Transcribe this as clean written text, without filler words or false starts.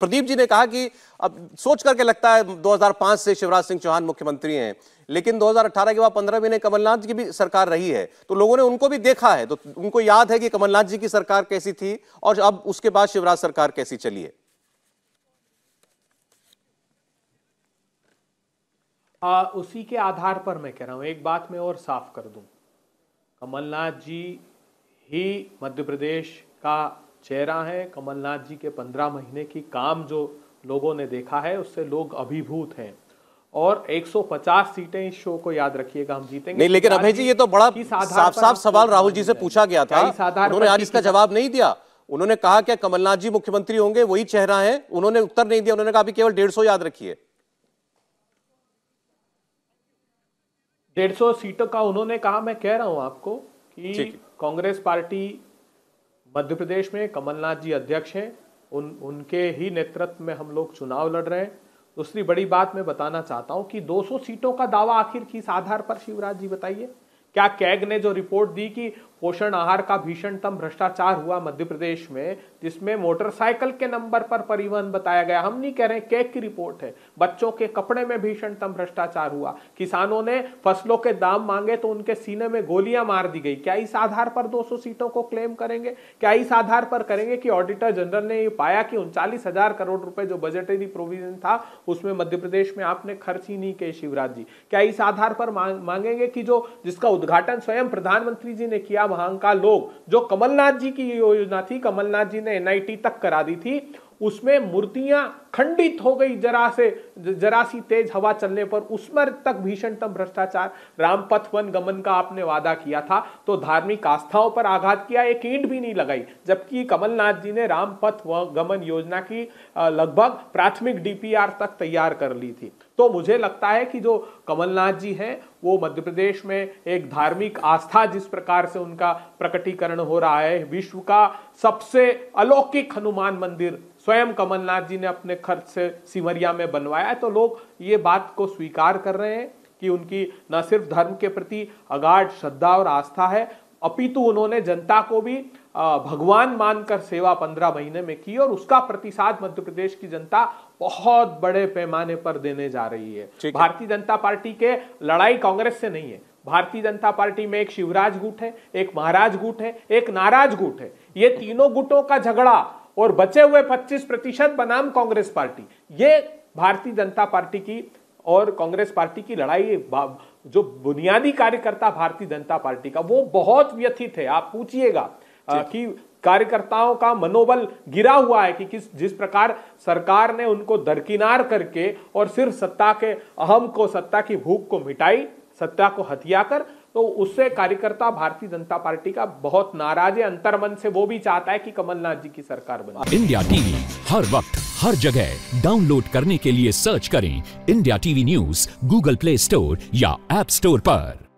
प्रदीप जी ने कहा कि अब सोच करके लगता है 2005 से शिवराज सिंह चौहान मुख्यमंत्री हैं, लेकिन 2018 के बाद 15 महीने कमलनाथ जी की भी सरकार रही है, तो लोगों ने उनको भी देखा है, तो उनको याद है कि कमलनाथ जी की सरकार कैसी थी और अब उसके बाद शिवराज सरकार कैसी चली है। उसी के आधार पर मैं कह रहा हूं, एक बात मैं और साफ कर दूं, कमलनाथ जी ही मध्य प्रदेश का चेहरा है। कमलनाथ जी के 15 महीने की काम जो लोगों ने देखा है उससे लोग अभिभूत हैं और 150 सीटें, इस शो को याद रखिएगा, हम जीतेंगे नहीं। लेकिन अभय जी, ये तो बड़ा साफ सवाल राहुल जी से पूछा गया था, उन्होंने आज इसका जवाब नहीं दिया। उन्होंने कहा क्या कमलनाथ जी मुख्यमंत्री होंगे, वही चेहरा है, उन्होंने उत्तर नहीं दिया। उन्होंने कहा केवल 150 याद रखिए। 150 सीटों का उन्होंने कहा। मैं कह रहा हूं आपको कि कांग्रेस पार्टी मध्य प्रदेश में, कमलनाथ जी अध्यक्ष हैं, उनके ही नेतृत्व में हम लोग चुनाव लड़ रहे हैं। दूसरी बड़ी बात मैं बताना चाहता हूं कि 200 सीटों का दावा आखिर किस आधार पर, शिवराज जी बताइए। क्या कैग ने जो रिपोर्ट दी कि पोषण आहार का भीषणतम भ्रष्टाचार हुआ मध्य प्रदेश में, जिसमें मोटरसाइकिल के नंबर पर परिवहन बताया गया, हम नहीं कह रहे, कैग की रिपोर्ट है, बच्चों के कपड़े में भीषणतम भ्रष्टाचार हुआ, किसानों ने फसलों के दाम मांगे तो उनके सीने में गोलियां मार दी गई, क्या इस आधार पर 200 सीटों को क्लेम करेंगे? क्या इस आधार पर करेंगे कि ऑडिटर जनरल ने ये पाया कि 39,000 करोड़ रुपए जो बजटरी प्रोविजन था उसमें मध्य प्रदेश में आपने खर्च ही नहीं किए? शिवराज जी, क्या इस आधार पर मांगेंगे कि जिसका उद्घाटन स्वयं प्रधानमंत्री जी ने किया, वहां का लोग, जो कमलनाथ जी की योजना थी, कमलनाथ जी ने NIT तक करा दी थी, उसमें मूर्तियां खंडित हो गई जरा सी तेज हवा चलने पर, उसमें तक भीषणतम भ्रष्टाचार। रामपथ वन गमन का आपने वादा किया था तो धार्मिक आस्थाओं पर आघात किया, एक ईंट भी नहीं लगाई, जबकि कमलनाथ जी ने रामपथ गमन योजना की लगभग प्राथमिक DPR तक तैयार कर ली थी। तो मुझे लगता है कि जो कमलनाथ जी हैं वो मध्य प्रदेश में एक धार्मिक आस्था, जिस प्रकार से उनका प्रकटीकरण हो रहा है, विश्व का सबसे अलौकिक हनुमान मंदिर स्वयं कमलनाथ जी ने अपने खर्च से सिमरिया में बनवाया है, तो लोग ये बात को स्वीकार कर रहे हैं कि उनकी न सिर्फ धर्म के प्रति अगाध श्रद्धा और आस्था है, अपितु उन्होंने जनता को भी भगवान मानकर सेवा 15 महीने में की और उसका प्रतिसाद मध्य प्रदेश की जनता बहुत बड़े पैमाने पर देने जा रही है। भारतीय जनता पार्टी के लड़ाई कांग्रेस से नहीं है। भारतीय जनता पार्टी में एक शिवराज गुट है, एक महाराज गुट है, एक नाराज गुट है। ये तीनों गुटों का झगड़ा और बचे हुए 25% बनाम कांग्रेस पार्टी, ये भारतीय जनता पार्टी की और कांग्रेस पार्टी की लड़ाई। जो बुनियादी कार्यकर्ता भारतीय जनता पार्टी का, वो बहुत व्यथित है। आप पूछिएगा कि कार्यकर्ताओं का मनोबल गिरा हुआ है कि जिस प्रकार सरकार ने उनको दरकिनार करके और सिर्फ सत्ता के अहम को, सत्ता की भूख को मिटाई, सत्ता को हथिया कर, तो उससे कार्यकर्ता भारतीय जनता पार्टी का बहुत नाराज है। अंतर्मन से वो भी चाहता है कि कमलनाथ जी की सरकार बने। इंडिया टीवी हर वक्त हर जगह डाउनलोड करने के लिए सर्च करें India TV news Google play store या ऐप स्टोर पर।